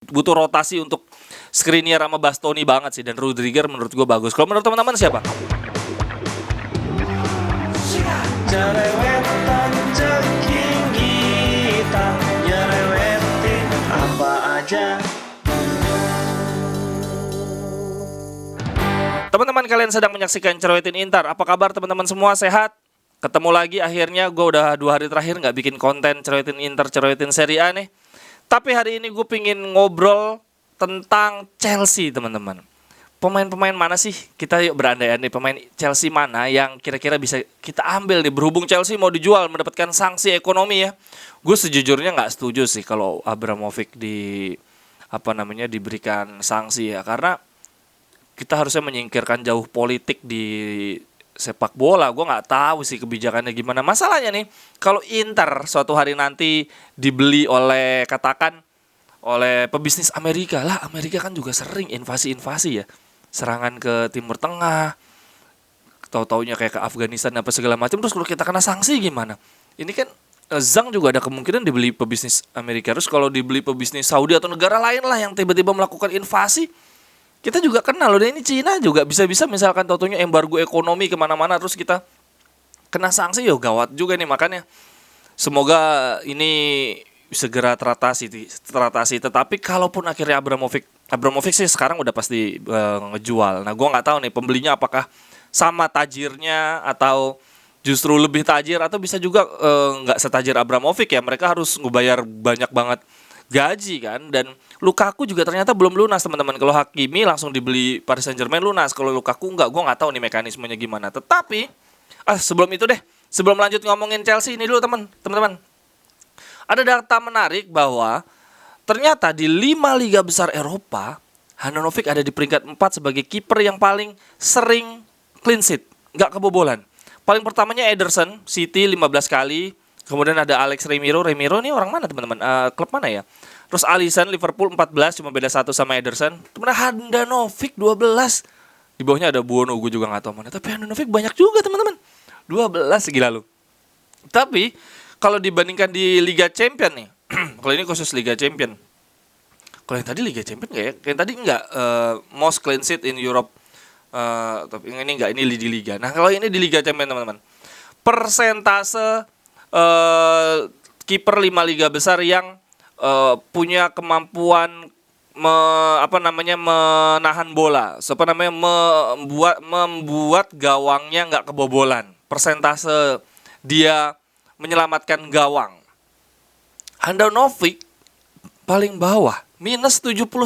butuh rotasi untuk Skriniar sama Bastoni banget sih, dan Rudiger menurut gue bagus. Kalau menurut teman-teman siapa? Jerewetan ceking kita, nyerewetin apa aja. Teman-teman, kalian sedang menyaksikan Cerewetin Inter. Apa kabar teman-teman semua, sehat? Ketemu lagi akhirnya, gue udah 2 hari terakhir gak bikin konten Cerewetin Inter, Cerewetin Serie A nih. Tapi hari ini gue pingin ngobrol tentang Chelsea teman-teman. Pemain-pemain mana sih? Kita yuk berandai-andai, pemain Chelsea mana yang kira-kira bisa kita ambil nih. Berhubung Chelsea mau dijual, mendapatkan sanksi ekonomi ya. Gue sejujurnya gak setuju sih kalau Abramovich diberikan sanksi ya. Karena kita harusnya menyingkirkan jauh politik di sepak bola. Gue nggak tahu sih kebijakannya gimana. Masalahnya nih, kalau Inter suatu hari nanti dibeli oleh pebisnis Amerika lah. Amerika kan juga sering invasi-invasi ya, serangan ke Timur Tengah, tahu-taunya kayak ke Afghanistan apa segala macam. Terus kalau kita kena sanksi gimana? Ini kan Zhang juga ada kemungkinan dibeli pebisnis Amerika. Terus kalau dibeli pebisnis Saudi atau negara lain lah yang tiba-tiba melakukan invasi, kita juga kenal loh, ini Cina juga bisa-bisa misalkan taunya embargo ekonomi kemana-mana, terus kita kena sanksi, yo gawat juga nih. Makanya semoga ini segera teratasi. Tetapi kalaupun akhirnya Abramovich sih sekarang udah pasti ngejual. Nah gue nggak tahu nih pembelinya apakah sama tajirnya atau justru lebih tajir, atau bisa juga nggak setajir Abramovich ya. Mereka harus ngebayar banyak banget gaji kan. Dan Lukaku juga ternyata belum lunas teman-teman. Kalau Hakimi langsung dibeli Paris Saint-Germain lunas, kalau Lukaku enggak. Gue nggak tahu nih mekanismenya gimana. Tetapi sebelum lanjut ngomongin Chelsea ini dulu teman-teman, ada data menarik bahwa ternyata di 5 liga besar Eropa, Handanovic ada di peringkat 4 sebagai kiper yang paling sering clean sheet, nggak kebobolan. Paling pertamanya Ederson, City 15 kali. Kemudian ada Alex Remiro ini orang mana teman-teman? Klub mana ya? Terus Alisson Liverpool 14, cuma beda 1 sama Ederson. Kemudian Handanovic 12. Di bawahnya ada Buono, gue juga gak tahu mana. Tapi Handanovic banyak juga teman-teman, 12, gila lu. Tapi kalau dibandingkan di Liga Champion nih, kalau ini khusus Liga Champion, kalau yang tadi Liga Champion gak ya? Yang tadi enggak, most clean sheet in Europe. Tapi ini enggak, ini di Liga. Nah kalau ini di Liga Champion teman-teman, persentase kiper 5 liga besar yang punya kemampuan menahan bola, membuat gawangnya nggak kebobolan. Persentase dia menyelamatkan gawang, Handanovic paling bawah, minus 71%.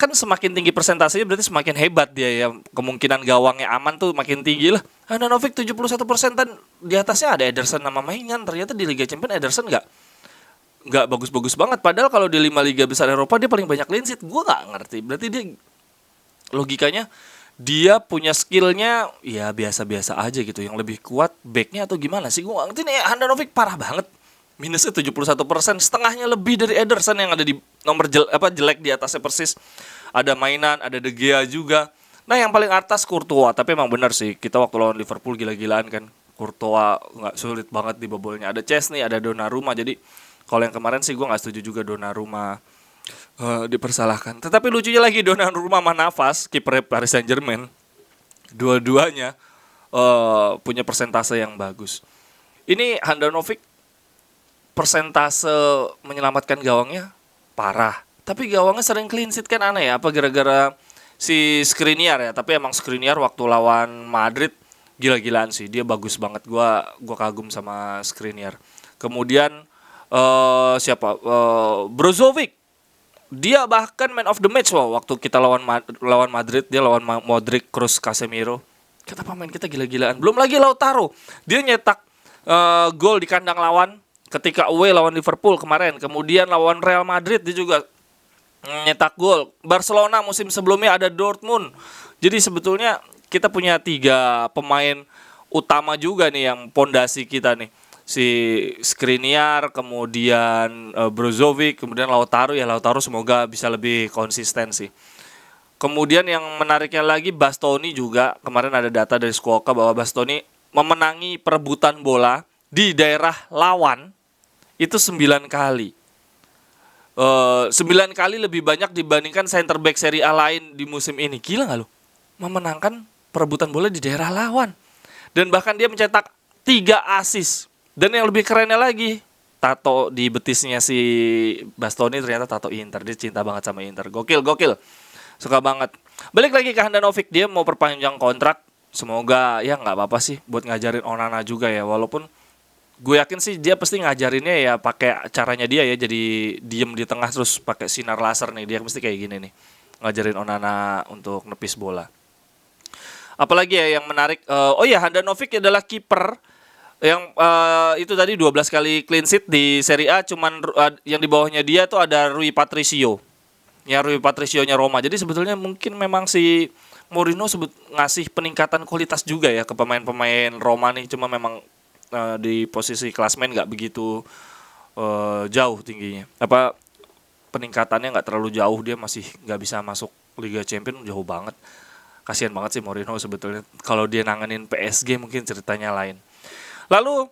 Kan semakin tinggi persentasenya berarti semakin hebat dia ya. Kemungkinan gawangnya aman tuh makin tinggi lah. Handanovic 71%, dan di atasnya ada Ederson sama Mainan. Ternyata di Liga Champions Ederson nggak bagus-bagus banget. Padahal kalau di 5 liga besar Eropa dia paling banyak clean sheet. Gue nggak ngerti. Berarti dia logikanya dia punya skillnya ya biasa-biasa aja gitu. Yang lebih kuat backnya atau gimana sih? Gue nggak ngerti nih. Handanovic parah banget. Minusnya 71%, setengahnya lebih dari Ederson yang ada di nomor jelek di atasnya persis. Ada Mainan, ada De Gea juga. Nah yang paling atas Courtois. Tapi emang benar sih, kita waktu lawan Liverpool gila-gilaan kan. Courtois nggak sulit banget dibobolnya. Ada Chesney, ada Donnarumma. Jadi kalau yang kemarin sih gue nggak setuju juga Donnarumma dipersalahkan. Tetapi lucunya lagi Donnarumma sama Navas, kiper Paris Saint-Germain, dua-duanya punya persentase yang bagus. Ini Handanovic persentase menyelamatkan gawangnya parah, tapi gawangnya sering clean sheet kan, aneh ya. Apa gara-gara si Skriniar ya? Tapi emang Skriniar waktu lawan Madrid gila-gilaan sih, dia bagus banget. Gua kagum sama Skriniar. Kemudian Brozovic, dia bahkan man of the match waktu kita lawan Madrid. Dia lawan Modric, Kroos, Casemiro. Kata pemain kita gila-gilaan. Belum lagi Lautaro, dia nyetak gol di kandang lawan ketika away lawan Liverpool kemarin. Kemudian lawan Real Madrid dia juga nyetak gol. Barcelona musim sebelumnya ada Dortmund. Jadi sebetulnya kita punya 3 pemain utama juga nih yang pondasi kita nih. Si Skriniar, kemudian Brozovic, kemudian Lautaro. Ya Lautaro semoga bisa lebih konsisten sih. Kemudian yang menariknya lagi Bastoni juga. Kemarin ada data dari Squawka bahwa Bastoni memenangi perebutan bola di daerah lawan itu 9 kali. 9 kali lebih banyak dibandingkan center back Serie A lain di musim ini. Gila nggak lu? Memenangkan perebutan bola di daerah lawan. Dan bahkan dia mencetak 3 assist. Dan yang lebih kerennya lagi, tato di betisnya si Bastoni ternyata tato Inter. Dia cinta banget sama Inter. Gokil. Suka banget. Balik lagi ke Handanovic, dia mau perpanjang kontrak. Semoga ya nggak apa-apa sih buat ngajarin Onana juga ya. Walaupun gue yakin sih dia pasti ngajarinnya ya pakai caranya dia ya, jadi diem di tengah terus pakai sinar laser nih, dia mesti kayak gini nih ngajarin Onana untuk nepis bola. Apalagi ya yang menarik, Handanovic adalah kiper yang itu tadi 12 kali clean sheet di Serie A, cuman yang di bawahnya dia tuh ada Rui Patricio. Ya Rui Patricio-nya Roma. Jadi sebetulnya mungkin memang si Mourinho ngasih peningkatan kualitas juga ya ke pemain-pemain Roma nih, cuma memang di posisi klasmen nggak begitu jauh tingginya. Peningkatannya nggak terlalu jauh, dia masih nggak bisa masuk Liga Champions, jauh banget. Kasian banget sih Mourinho sebetulnya. Kalau dia nanganin PSG mungkin ceritanya lain. Lalu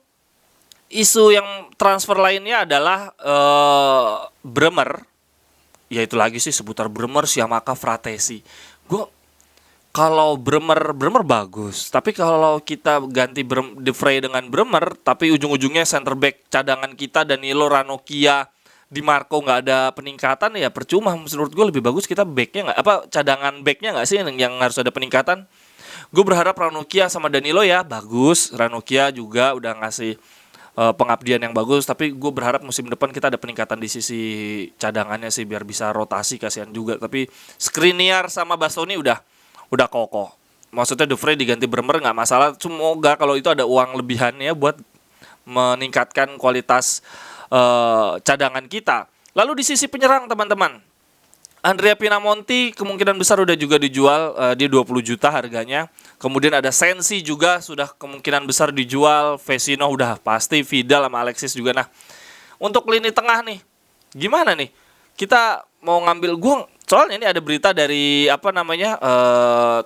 isu yang transfer lainnya adalah Bremer. Ya itu lagi sih seputar Bremer, Scamacca, Fratesi. Kalau Bremer bagus, tapi kalau kita ganti De Vrij dengan Bremer, tapi ujung-ujungnya center back cadangan kita Danilo, Ranocchia, Di Marco nggak ada peningkatan, ya percuma. Menurut gue lebih bagus kita backnya cadangan backnya nggak sih yang harus ada peningkatan. Gue berharap Ranocchia sama Danilo ya bagus, Ranocchia juga udah ngasih pengabdian yang bagus, tapi gue berharap musim depan kita ada peningkatan di sisi cadangannya sih biar bisa rotasi, kasihan juga. Tapi Skriniar sama Bastoni udah kokoh. Maksudnya De Vrij diganti Bremer nggak masalah. Semoga kalau itu ada uang lebihannya buat meningkatkan kualitas cadangan kita. Lalu di sisi penyerang teman-teman, Andrea Pinamonti kemungkinan besar udah juga dijual, dia 20 juta harganya. Kemudian ada Sensi juga sudah kemungkinan besar dijual. Vecino udah pasti, Vidal sama Alexis juga. Nah, untuk lini tengah nih, gimana nih? Kita mau ngambil, soalnya ini ada berita dari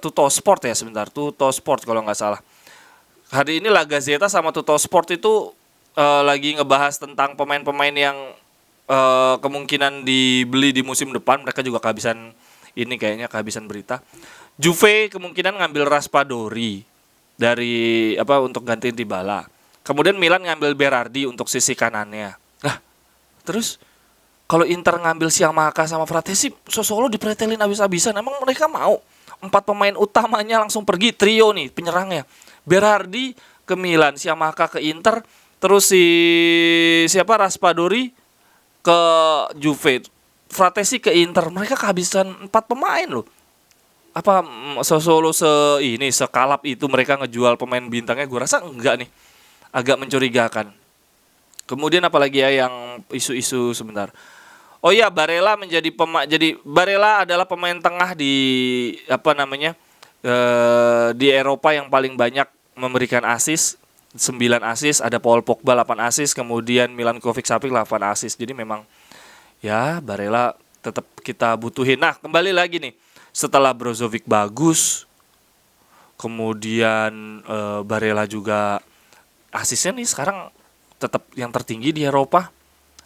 Tutto Sport ya, sebentar, Tutto Sport kalau nggak salah. Hari ini La Gazzetta sama Tutto Sport itu lagi ngebahas tentang pemain-pemain yang kemungkinan dibeli di musim depan. Mereka juga kehabisan berita. Juve kemungkinan ngambil Raspadori dari untuk gantiin Dybala. Kemudian Milan ngambil Berardi untuk sisi kanannya. Nah, terus kalau Inter ngambil Scamacca sama Fratesi, Sassuolo dipretelin abis-abisan. Emang mereka mau 4 pemain utamanya langsung pergi, trio nih penyerangnya. Berardi ke Milan, Scamacca ke Inter, terus Raspadori ke Juve, Fratesi ke Inter. Mereka kehabisan 4 pemain loh. Apa Sassuolo sekalap itu mereka ngejual pemain bintangnya? Gue rasa enggak nih. Agak mencurigakan. Kemudian apalagi ya yang isu-isu sebentar. Oh iya, Barella Barella adalah pemain tengah di di Eropa yang paling banyak memberikan assist, 9 assist, ada Paul Pogba 8 assist, kemudian Milankovic-Savic 8 assist. Jadi memang ya Barella tetap kita butuhin. Nah, kembali lagi nih. Setelah Brozovic bagus, kemudian Barella juga asisnya nih sekarang tetap yang tertinggi di Eropa.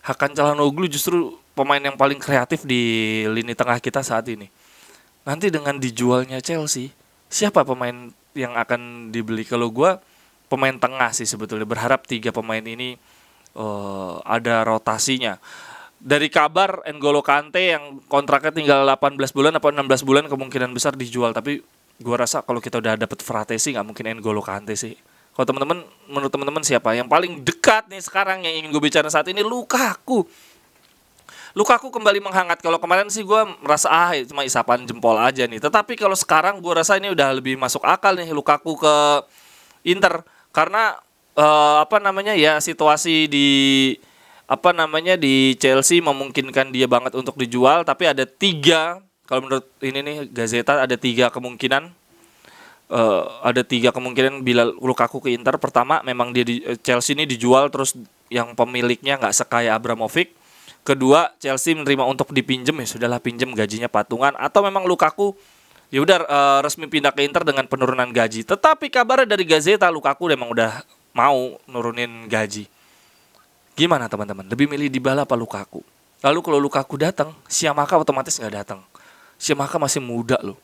Hakan Çalhanoğlu justru pemain yang paling kreatif di lini tengah kita saat ini. Nanti dengan dijualnya Chelsea, siapa pemain yang akan dibeli? Kalau gue pemain tengah sih sebetulnya. Berharap 3 pemain ini ada rotasinya. Dari kabar N'Golo Kante yang kontraknya tinggal 18 bulan atau 16 bulan kemungkinan besar dijual. Tapi gue rasa kalau kita udah dapet Fratesi nggak mungkin N'Golo Kante sih. Kalau menurut teman-teman siapa yang paling dekat nih sekarang yang ingin gue bicara saat ini? Lukaku kembali menghangat. Kalau kemarin sih gue merasa cuma isapan jempol aja nih. Tetapi kalau sekarang gue rasa ini udah lebih masuk akal nih Lukaku ke Inter. Karena situasi di Chelsea memungkinkan dia banget untuk dijual. Tapi ada 3, kalau menurut ini nih Gazzetta ada 3 kemungkinan. Ada 3 kemungkinan bila Lukaku ke Inter. Pertama, memang dia di Chelsea ini dijual terus yang pemiliknya nggak sekaya Abramovich. Kedua, Chelsea menerima untuk dipinjem, ya sudahlah pinjem gajinya patungan. Atau memang Lukaku ya udah resmi pindah ke Inter dengan penurunan gaji. Tetapi kabarnya dari Gazzetta Lukaku memang udah mau nurunin gaji. Gimana teman-teman? Lebih milih Dybala apa Lukaku? Lalu kalau Lukaku datang, Scamacca otomatis nggak datang. Scamacca masih muda loh.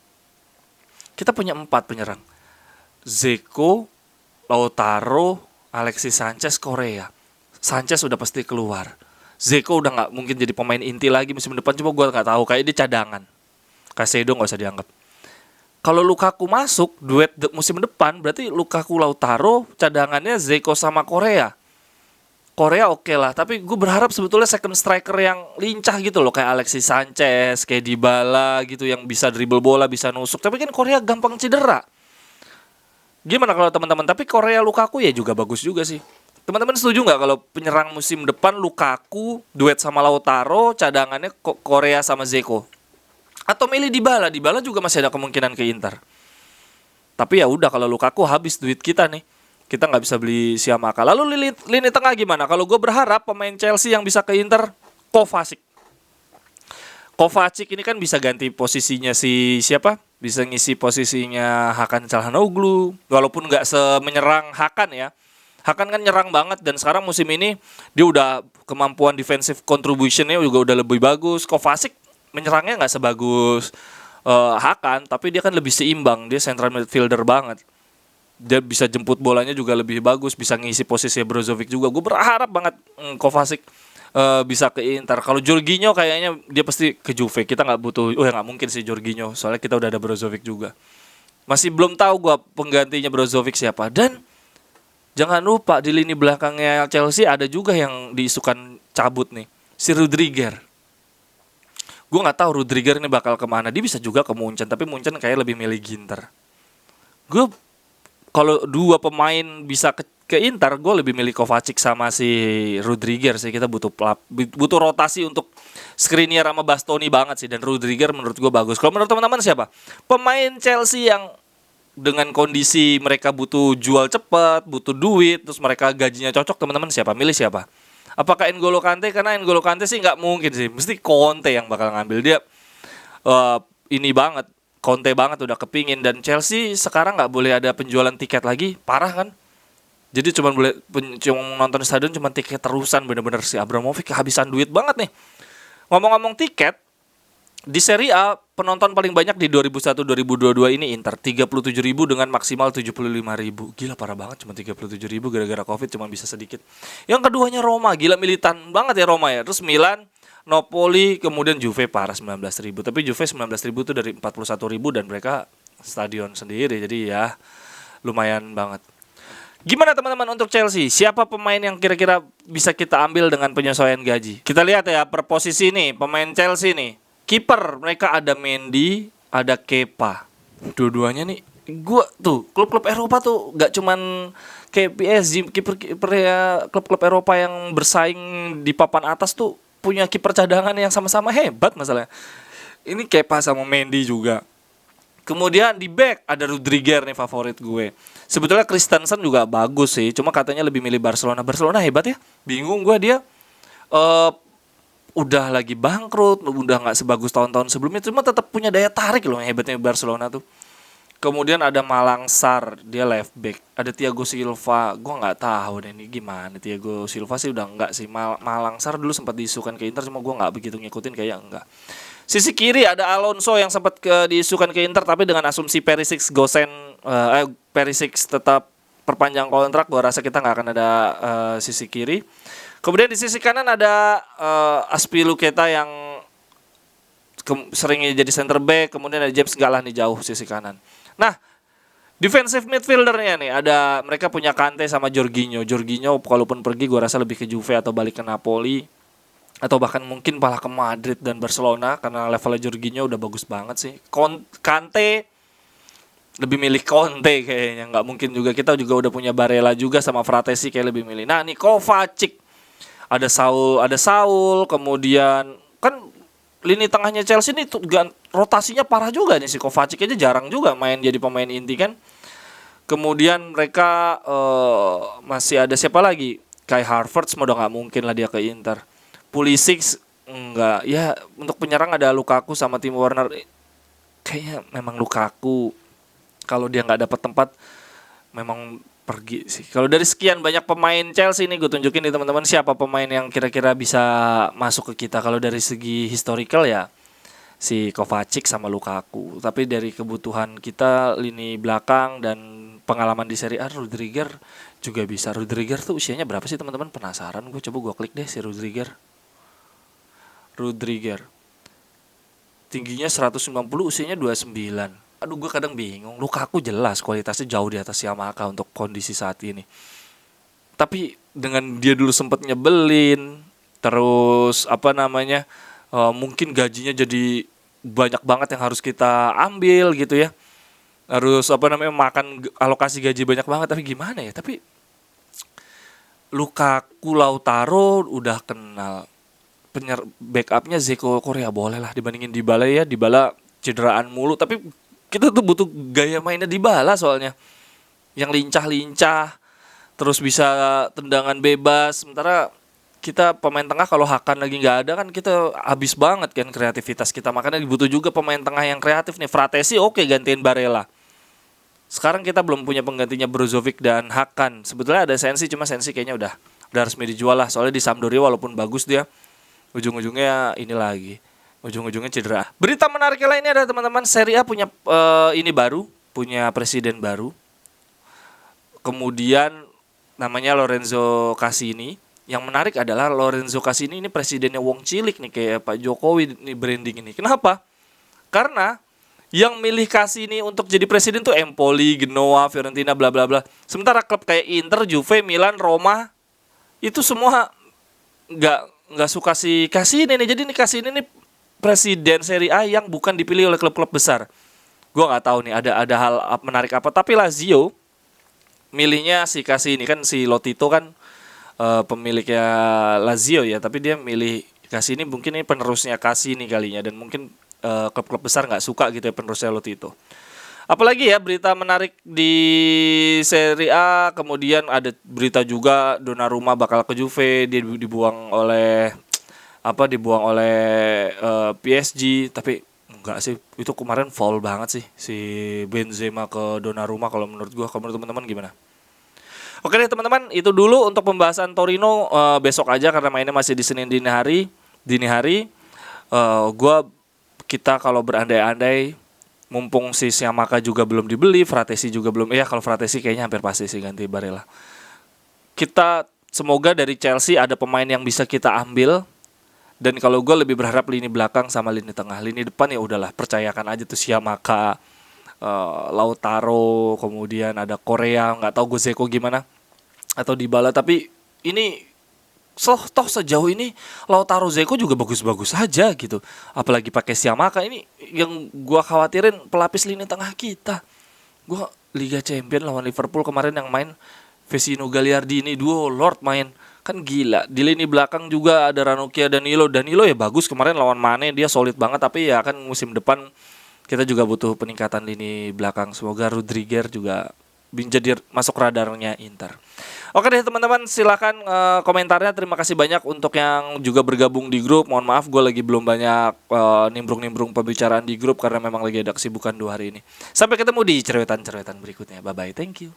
Kita punya 4 penyerang. Dzeko, Lautaro, Alexis Sanchez, Korea. Sanchez udah pasti keluar. Dzeko udah nggak mungkin jadi pemain inti lagi musim depan. Cuma gue nggak tahu, kayak dia cadangan. Caicedo nggak usah dianggap. Kalau Lukaku masuk duet musim depan, berarti Lukaku, Lautaro, cadangannya Dzeko sama Korea. Korea oke lah, tapi gue berharap sebetulnya second striker yang lincah gitu loh, kayak Alexis Sanchez, kayak Dybala gitu, yang bisa dribble bola, bisa nusuk. Tapi kan Korea gampang cedera. Gimana kalau teman-teman? Tapi Korea Lukaku ya juga bagus juga sih. Teman-teman setuju nggak kalau penyerang musim depan Lukaku duet sama Lautaro, cadangannya Korea sama Dzeko? Atau milih Dybala? Dybala juga masih ada kemungkinan ke Inter. Tapi ya udah, kalau Lukaku habis duit kita nih. Kita nggak bisa beli Scamacca. Lalu lini tengah gimana? Kalau gue berharap pemain Chelsea yang bisa ke Inter, Kovacic. Kovacic ini kan bisa ganti posisinya si siapa? Bisa ngisi posisinya Hakan Çalhanoğlu. Walaupun nggak semenyerang Hakan ya. Hakan kan nyerang banget, dan sekarang musim ini dia udah kemampuan defensive contributionnya juga udah lebih bagus. Kovacic menyerangnya nggak sebagus Hakan, tapi dia kan lebih seimbang. Dia central midfielder banget. Dia bisa jemput bolanya juga lebih bagus, bisa ngisi posisi Brozovic juga. Gue berharap banget Kovacic bisa ke Inter. Kalau Jorginho kayaknya dia pasti ke Juve. Kita nggak butuh, ya nggak mungkin sih Jorginho, soalnya kita udah ada Brozovic juga. Masih belum tahu gue penggantinya Brozovic siapa. Dan jangan lupa di lini belakangnya Chelsea ada juga yang diisukan cabut nih, si Rudiger. Gue nggak tahu Rudiger ini bakal kemana. Dia bisa juga ke Munchen, tapi Munchen kayak lebih milih Ginter. Gue kalau 2 pemain bisa ke Inter, gue lebih milih Kovacic sama si Rudiger sih. Kita butuh rotasi untuk Skriniar sama Bastoni banget sih. Dan Rudiger menurut gue bagus. Kalau menurut teman-teman siapa pemain Chelsea yang dengan kondisi mereka butuh jual cepat, butuh duit, terus mereka gajinya cocok, teman-teman siapa? Milih siapa? Apakah N'Golo Kante? Karena N'Golo Kante sih nggak mungkin sih. Mesti Conte yang bakal ngambil dia. Ini banget, Conte banget udah kepingin. Dan Chelsea sekarang nggak boleh ada penjualan tiket lagi, parah kan? Jadi cuma nonton stadion cuma tiket terusan, bener-bener si Abramovich kehabisan duit banget nih. Ngomong-ngomong tiket, di Serie A penonton paling banyak di 2001-2022 ini Inter, 37.000 dengan maksimal 75.000. Gila, parah banget, cuma 37.000 gara-gara Covid cuma bisa sedikit. Yang keduanya Roma, gila militan banget ya Roma ya. Terus Milan, Napoli, kemudian Juve parah 19.000. Tapi Juve 19.000 itu dari 41.000 dan mereka stadion sendiri. Jadi ya lumayan banget. Gimana teman-teman untuk Chelsea? Siapa pemain yang kira-kira bisa kita ambil dengan penyesuaian gaji? Kita lihat ya per posisi nih, pemain Chelsea nih. Kiper mereka ada Mendy, ada Kepa. Dua-duanya nih, gua tuh klub-klub Eropa tuh gak cuman kayak PSG, kiper ya klub-klub Eropa yang bersaing di papan atas tuh punya kiper cadangan yang sama-sama hebat masalahnya. Ini Kepa sama Mendy juga. Kemudian di back ada Rudiger nih favorit gue. Sebetulnya Christensen juga bagus sih, cuma katanya lebih milih Barcelona. Barcelona hebat ya, bingung gue dia. Udah lagi bangkrut, udah nggak sebagus tahun-tahun sebelumnya, cuma tetap punya daya tarik loh, hebatnya Barcelona tuh. Kemudian ada Malang Sarr, dia left back. Ada Thiago Silva, gue nggak tahu deh ini gimana. Thiago Silva sih udah nggak sih. Malang Sarr dulu sempat diisukan ke Inter, cuma gue nggak begitu ngikutin, kayak enggak. Sisi kiri ada Alonso yang sempat diisukan ke Inter, tapi dengan asumsi Perisic Perisic tetap perpanjang kontrak, gue rasa kita nggak akan ada sisi kiri. Kemudian di sisi kanan ada Azpilicueta yang sering jadi center back. Kemudian ada James Galah nih jauh sisi kanan. Nah, defensive midfieldernya nih ada, mereka punya Kante sama Jorginho. Jorginho kalaupun pergi gue rasa lebih ke Juve atau balik ke Napoli, atau bahkan mungkin malah ke Madrid dan Barcelona, karena levelnya Jorginho udah bagus banget sih. Kante lebih milih Conte kayaknya, nggak mungkin juga. Kita juga udah punya Barella juga sama Fratesi, kayak lebih milih. Nah nih Kovacic, ada Saul, kemudian kan lini tengahnya Chelsea ini rotasinya parah juga nih. Si Kovacic aja jarang juga main jadi pemain inti kan. Kemudian mereka masih ada siapa lagi? Kai Havertz udah nggak mungkin lah dia ke Inter. Pulisic enggak. Ya untuk penyerang ada Lukaku sama Timo Werner. Kayaknya memang Lukaku, kalau dia nggak dapat tempat memang pergi sih. Kalau dari sekian banyak pemain Chelsea nih gue tunjukin nih teman-teman siapa pemain yang kira-kira bisa masuk ke kita. Kalau dari segi historical ya si Kovacic sama Lukaku. Tapi dari kebutuhan kita lini belakang dan pengalaman di Serie A, Rudiger juga bisa. Rudiger tuh usianya berapa sih teman-teman? Penasaran gue, coba gue klik deh si Rudiger. Tingginya 190, usianya 29. Aduh gue kadang bingung. Lukaku jelas kualitasnya jauh di atas Yamaha untuk kondisi saat ini. Tapi dengan dia dulu sempat nyebelin, terus mungkin gajinya jadi banyak banget yang harus kita ambil gitu ya. Harus makan alokasi gaji banyak banget. Tapi gimana ya? Tapi Lukaku, Lautaro udah kenal. Backupnya Zeko Korea boleh lah dibandingin Dybala ya. Dybala cederaan mulu. Tapi kita tuh butuh gaya mainnya Dybala soalnya. Yang lincah-lincah. Terus bisa tendangan bebas. Sementara kita pemain tengah kalau Hakan lagi nggak ada kan kita habis banget kan kreativitas kita. Makanya dibutuh juga pemain tengah yang kreatif nih. Fratesi oke gantiin Barella. Sekarang kita belum punya penggantinya Brozovic dan Hakan. Sebetulnya ada Sensi, cuma Sensi kayaknya udah resmi dijual lah. Soalnya di Sampdoria walaupun bagus dia, ujung-ujungnya ini lagi. Ujung-ujungnya cedera. Berita menarik lainnya adalah teman-teman Serie A punya punya presiden baru. Kemudian namanya Lorenzo Cassini. Yang menarik adalah Lorenzo Cassini ini presidennya Wong Cilik nih kayak Pak Jokowi nih branding ini. Kenapa? Karena yang milih Cassini untuk jadi presiden tuh Empoli, Genoa, Fiorentina, bla bla bla. Sementara klub kayak Inter, Juve, Milan, Roma itu semua nggak suka si Cassini nih. Jadi nih Cassini nih presiden Serie A yang bukan dipilih oleh klub-klub besar. Gua nggak tahu nih ada hal menarik apa. Tapi Lazio milihnya si Cassini kan si Lotito kan pemiliknya Lazio ya. Tapi dia milih Cassini mungkin ini penerusnya Cassini kalinya dan mungkin klub-klub besar nggak suka gitu ya penerusnya Lotito. Apalagi ya berita menarik di Serie A, kemudian ada berita juga Donnarumma bakal ke Juve, dia dibuang oleh PSG, tapi enggak sih, itu kemarin foul banget sih si Benzema ke Donnarumma kalau menurut gua. Kalau menurut teman-teman gimana? Oke deh teman-teman, itu dulu untuk pembahasan Torino. Besok aja karena mainnya masih di Senin dini hari. Kita kalau berandai-andai, mumpung si Siamaka juga belum dibeli, Fratesi juga belum. Ya kalau Fratesi kayaknya hampir pasti sih ganti Barella. Kita semoga dari Chelsea ada pemain yang bisa kita ambil. Dan kalau gue lebih berharap lini belakang sama lini tengah. Lini depan ya udahlah, percayakan aja tuh Siamaka, Lautaro, kemudian ada Korea, nggak tahu gue Zeko gimana atau Dybala. Tapi ini toh sejauh ini Lautaro, Zeko juga bagus-bagus aja gitu. Apalagi pakai Siamaka, ini yang gua khawatirin pelapis lini tengah kita. Gua Liga Champion lawan Liverpool kemarin yang main Vecino Gagliardini, duo Lord main. Kan gila. Di lini belakang juga ada Ranocchia, Danilo ya bagus kemarin lawan Mane, dia solid banget. Tapi ya kan musim depan kita juga butuh peningkatan lini belakang. Semoga Rudiger juga jadi masuk radarnya Inter. Oke deh teman-teman, silakan komentarnya. Terima kasih banyak untuk yang juga bergabung di grup. Mohon maaf gue lagi belum banyak nimbrung-nimbrung pembicaraan di grup karena memang lagi ada kesibukan 2 hari ini. Sampai ketemu di cerewetan berikutnya. Bye bye, thank you.